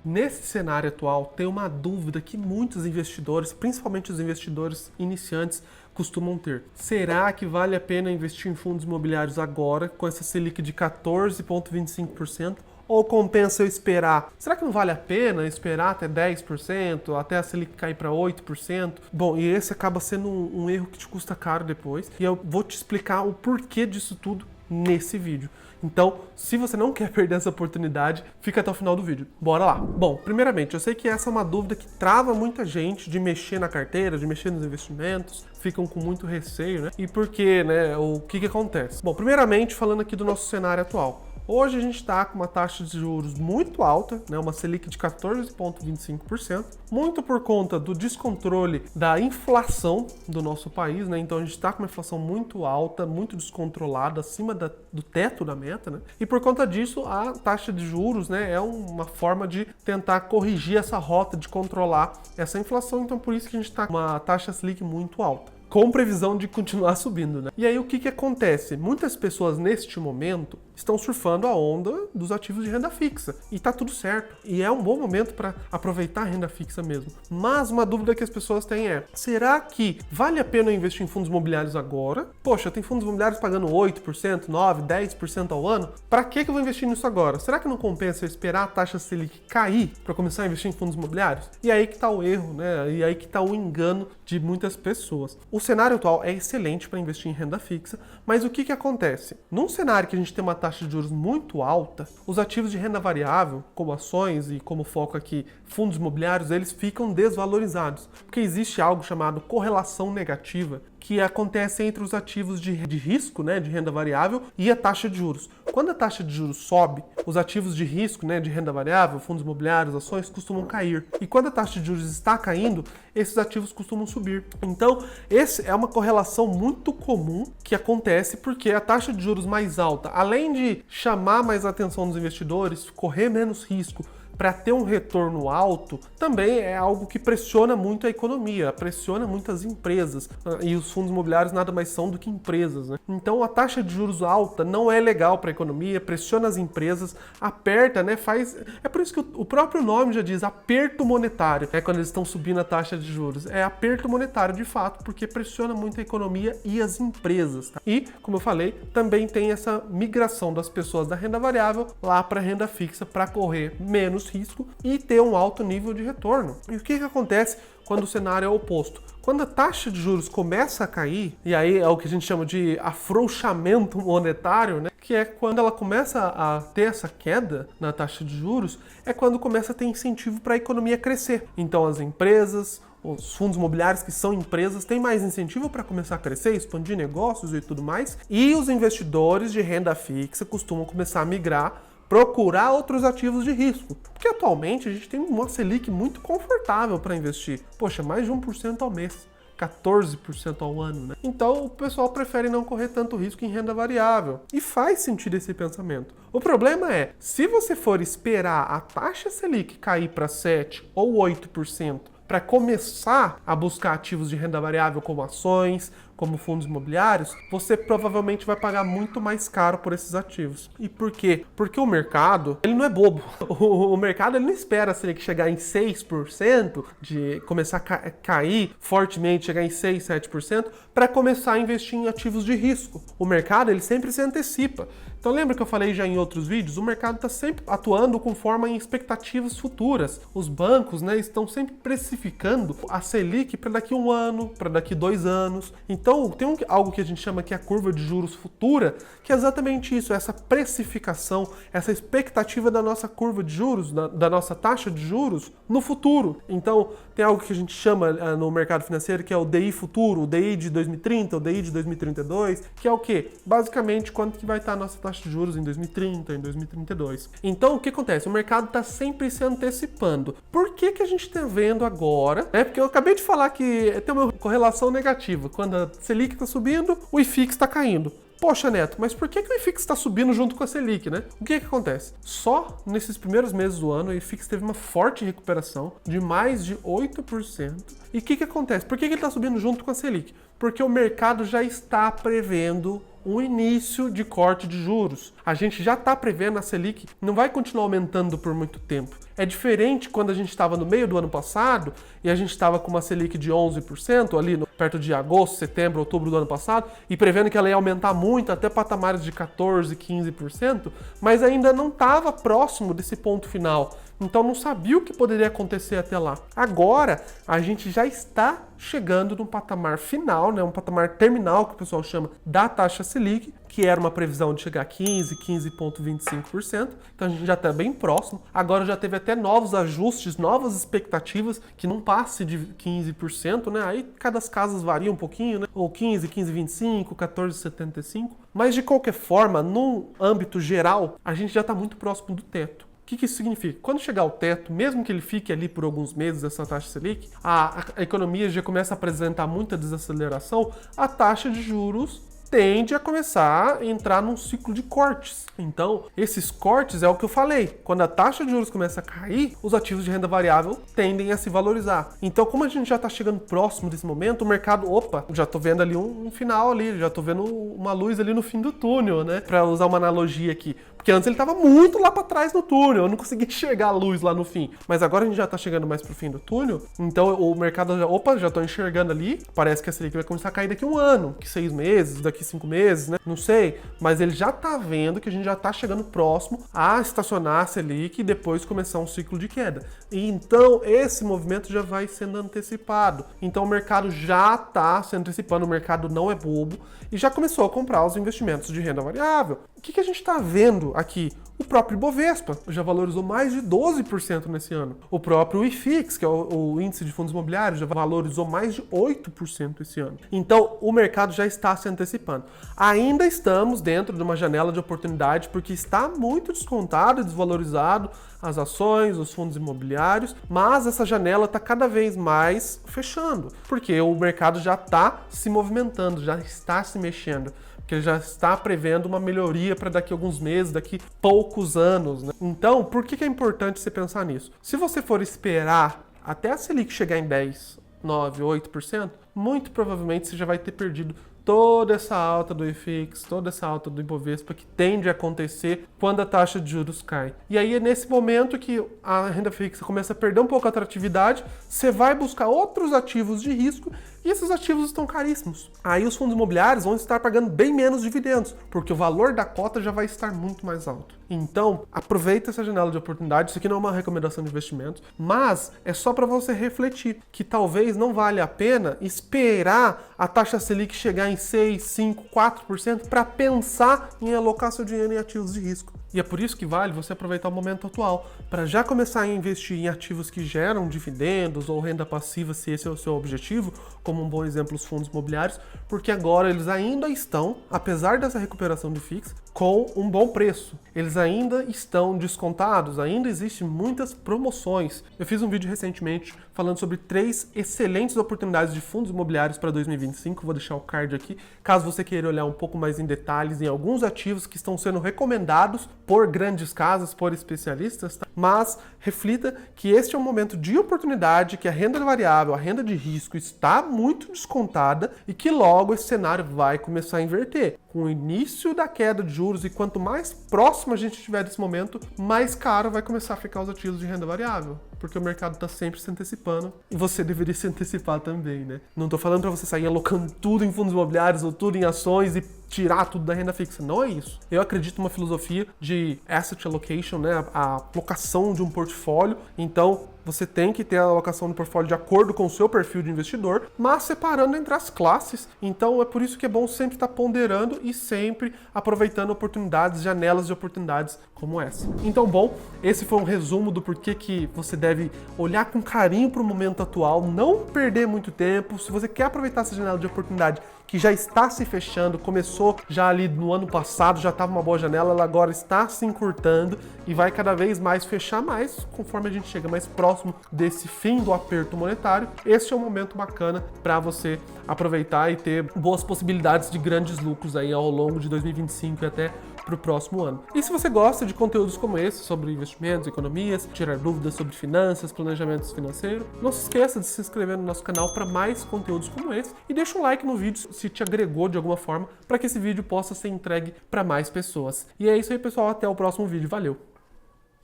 Nesse cenário atual, tem uma dúvida que muitos investidores, principalmente os investidores iniciantes, costumam ter. Será que vale a pena investir em fundos imobiliários agora, com essa Selic de 14,25%? Ou compensa eu esperar? Será que não vale a pena esperar até 10%, até a Selic cair para 8%? Bom, e esse acaba sendo um erro que te custa caro depois. E eu vou te explicar o porquê disso tudo nesse vídeo. Então, se você não quer perder essa oportunidade, fica até o final do vídeo. Bora lá! Bom, primeiramente, eu sei que essa é uma dúvida que trava muita gente de mexer na carteira, de mexer nos investimentos, ficam com muito receio, né? E por quê, né? O que acontece? Bom, primeiramente, falando aqui do nosso cenário atual. Hoje a gente está com uma taxa de juros muito alta, né, uma Selic de 14,25%, muito por conta do descontrole da inflação do nosso país, né? Então a gente está com uma inflação muito alta, muito descontrolada, acima do teto da meta, né? E por conta disso, a taxa de juros, né, é uma forma de tentar corrigir essa rota, de controlar essa inflação. Então por isso que a gente está com uma taxa Selic muito alta, com previsão de continuar subindo, né? E aí o que acontece? Muitas pessoas neste momento estão surfando a onda dos ativos de renda fixa. E tá tudo certo. E é um bom momento para aproveitar a renda fixa mesmo. Mas uma dúvida que as pessoas têm é: será que vale a pena investir em fundos imobiliários agora? Poxa, tem fundos imobiliários pagando 8%, 9%, 10% ao ano. Para que eu vou investir nisso agora? Será que não compensa eu esperar a taxa Selic cair para começar a investir em fundos imobiliários? E aí que tá o erro, né? E aí que tá o engano de muitas pessoas. O cenário atual é excelente para investir em renda fixa, mas o que acontece? Num cenário que a gente tem uma taxa de juros muito alta, os ativos de renda variável, como ações e como foco aqui fundos imobiliários, eles ficam desvalorizados, porque existe algo chamado correlação negativa, que acontece entre os ativos de risco, né, de renda variável, e a taxa de juros. Quando a taxa de juros sobe, os ativos de risco, né, de renda variável, fundos imobiliários, ações, costumam cair. E quando a taxa de juros está caindo, esses ativos costumam subir. Então, essa é uma correlação muito comum que acontece porque a taxa de juros mais alta, além de chamar mais a atenção dos investidores, correr menos risco, para ter um retorno alto, também é algo que pressiona muito a economia, pressiona muitas empresas. E os fundos imobiliários nada mais são do que empresas, né? Então a taxa de juros alta não é legal para a economia, pressiona as empresas, aperta, né? É por isso que o próprio nome já diz aperto monetário, né? Quando eles estão subindo a taxa de juros. É aperto monetário de fato, porque pressiona muito a economia e as empresas. Tá? E, como eu falei, também tem essa migração das pessoas da renda variável lá para a renda fixa para correr menos risco e ter um alto nível de retorno. E o que acontece quando o cenário é oposto? Quando a taxa de juros começa a cair, e aí é o que a gente chama de afrouxamento monetário, né? Que é quando ela começa a ter essa queda na taxa de juros, é quando começa a ter incentivo para a economia crescer. Então as empresas, os fundos imobiliários que são empresas têm mais incentivo para começar a crescer, expandir negócios e tudo mais, e os investidores de renda fixa costumam começar a migrar, procurar outros ativos de risco. Porque atualmente a gente tem uma Selic muito confortável para investir. Poxa, mais de 1% ao mês, 14% ao ano, né? Então o pessoal prefere não correr tanto risco em renda variável. E faz sentido esse pensamento. O problema é, se você for esperar a taxa Selic cair para 7% ou 8%, para começar a buscar ativos de renda variável como ações, como fundos imobiliários, você provavelmente vai pagar muito mais caro por esses ativos. E por quê? Porque o mercado, ele não é bobo. O mercado ele não espera a Selic chegar em 6%, de começar a cair fortemente, chegar em 6, 7%, para começar a investir em ativos de risco. O mercado, ele sempre se antecipa. Então lembra que eu falei já em outros vídeos? O mercado está sempre atuando conforme em expectativas futuras. Os bancos, né, estão sempre precificando a Selic para daqui a 1 ano, para daqui a 2 anos. Então tem algo que a gente chama que é a curva de juros futura, que é exatamente isso, essa precificação, essa expectativa da nossa curva de juros, da nossa taxa de juros no futuro. Então tem algo que a gente chama no mercado financeiro que é o DI futuro, o DI de 2030, o DI de 2032, que é o quê? Basicamente quanto que vai estar a nossa taxa de juros em 2030, em 2032. Então, o que acontece? O mercado está sempre se antecipando. Por que a gente está vendo agora? Porque eu acabei de falar que tem uma correlação negativa. Quando a Selic está subindo, o IFIX está caindo. Poxa, Neto, mas por que o IFIX está subindo junto com a Selic, né? O que acontece? Só nesses primeiros meses do ano, o IFIX teve uma forte recuperação de mais de 8%. E o que acontece? Por que ele está subindo junto com a Selic? Porque o mercado já está prevendo um início de corte de juros. A gente já está prevendo a Selic não vai continuar aumentando por muito tempo. É diferente quando a gente estava no meio do ano passado e a gente estava com uma Selic de 11% ali perto de agosto, setembro, outubro do ano passado e prevendo que ela ia aumentar muito até patamares de 14%, 15%, mas ainda não estava próximo desse ponto final. Então não sabia o que poderia acontecer até lá. Agora a gente já está chegando num patamar final, né, um patamar terminal que o pessoal chama da taxa Selic, que era uma previsão de chegar a 15,25%. Então a gente já está bem próximo. Agora já teve até novos ajustes, novas expectativas que não passe de 15%, né? Aí cada casos varia um pouquinho, né? Ou 15, 15,25, 14,75. Mas de qualquer forma, no âmbito geral, a gente já está muito próximo do teto. O que isso significa? Quando chegar ao teto, mesmo que ele fique ali por alguns meses, essa taxa Selic, a economia já começa a apresentar muita desaceleração, a taxa de juros tende a começar a entrar num ciclo de cortes. Então, esses cortes é o que eu falei. Quando a taxa de juros começa a cair, os ativos de renda variável tendem a se valorizar. Então, como a gente já está chegando próximo desse momento, o mercado, já estou vendo ali um final ali, já estou vendo uma luz ali no fim do túnel, né? Para usar uma analogia aqui. Porque antes ele estava muito lá para trás no túnel, eu não conseguia enxergar a luz lá no fim. Mas agora a gente já está chegando mais pro fim do túnel, então o mercado já estou enxergando ali, parece que a Selic vai começar a cair daqui a um ano, que 6 meses, daqui 5 meses, né? Não sei, mas ele já está vendo que a gente já está chegando próximo a estacionar a Selic e depois começar um ciclo de queda. E então esse movimento já vai sendo antecipado. Então o mercado já está se antecipando, o mercado não é bobo e já começou a comprar os investimentos de renda variável. O que a gente está vendo aqui? O próprio Ibovespa já valorizou mais de 12% nesse ano. O próprio IFIX, que é o índice de fundos imobiliários, já valorizou mais de 8% esse ano. Então, o mercado já está se antecipando. Ainda estamos dentro de uma janela de oportunidade, porque está muito descontado e desvalorizado as ações, os fundos imobiliários, mas essa janela está cada vez mais fechando, porque o mercado já está se movimentando, já está se mexendo. Que ele já está prevendo uma melhoria para daqui a alguns meses, daqui a poucos anos, né? Então, por que é importante você pensar nisso? Se você for esperar até a Selic chegar em 10, 9, 8%, muito provavelmente você já vai ter perdido toda essa alta do IFIX, toda essa alta do Ibovespa que tende a acontecer quando a taxa de juros cai. E aí é nesse momento que a renda fixa começa a perder um pouco a atratividade, você vai buscar outros ativos de risco e esses ativos estão caríssimos. Aí os fundos imobiliários vão estar pagando bem menos dividendos, porque o valor da cota já vai estar muito mais alto. Então, aproveita essa janela de oportunidade. Isso aqui não é uma recomendação de investimentos, mas é só para você refletir que talvez não valha a pena esperar a taxa Selic chegar em 6, 5, 4% para pensar em alocar seu dinheiro em ativos de risco. E é por isso que vale você aproveitar o momento atual para já começar a investir em ativos que geram dividendos ou renda passiva, se esse é o seu objetivo, como um bom exemplo os fundos imobiliários, porque agora eles ainda estão, apesar dessa recuperação de FIX, com um bom preço. Eles ainda estão descontados, ainda existem muitas promoções. Eu fiz um vídeo recentemente falando sobre 3 excelentes oportunidades de fundos imobiliários para 2025, vou deixar o card aqui, caso você queira olhar um pouco mais em detalhes em alguns ativos que estão sendo recomendados por grandes casas, por especialistas, tá? Mas reflita que este é um momento de oportunidade, que a renda variável, a renda de risco está muito descontada e que logo esse cenário vai começar a inverter. Com o início da queda de juros e quanto mais próximo a gente estiver desse momento, mais caro vai começar a ficar os ativos de renda variável, porque o mercado está sempre se antecipando e você deveria se antecipar também, né? Não estou falando para você sair alocando tudo em fundos imobiliários ou tudo em ações e tirar tudo da renda fixa. Não é isso. Eu acredito numa filosofia de asset allocation, né? A alocação de um portfólio. Então, você tem que ter a alocação do portfólio de acordo com o seu perfil de investidor, mas separando entre as classes. Então, é por isso que é bom sempre estar ponderando e sempre aproveitando oportunidades, janelas de oportunidades como essa. Então, bom, esse foi um resumo do porquê que você deve olhar com carinho para o momento atual, não perder muito tempo. Se você quer aproveitar essa janela de oportunidade que já está se fechando, começou já ali no ano passado, já estava uma boa janela, ela agora está se encurtando e vai cada vez mais fechar mais conforme a gente chega mais próximo desse fim do aperto monetário. Este é um momento bacana para você aproveitar e ter boas possibilidades de grandes lucros aí ao longo de 2025 e até para o próximo ano. E se você gosta de conteúdos como esse, sobre investimentos, economias, tirar dúvidas sobre finanças, planejamento financeiro, não se esqueça de se inscrever no nosso canal para mais conteúdos como esse e deixa um like no vídeo se te agregou de alguma forma para que esse vídeo possa ser entregue para mais pessoas. E é isso aí, pessoal. Até o próximo vídeo. Valeu!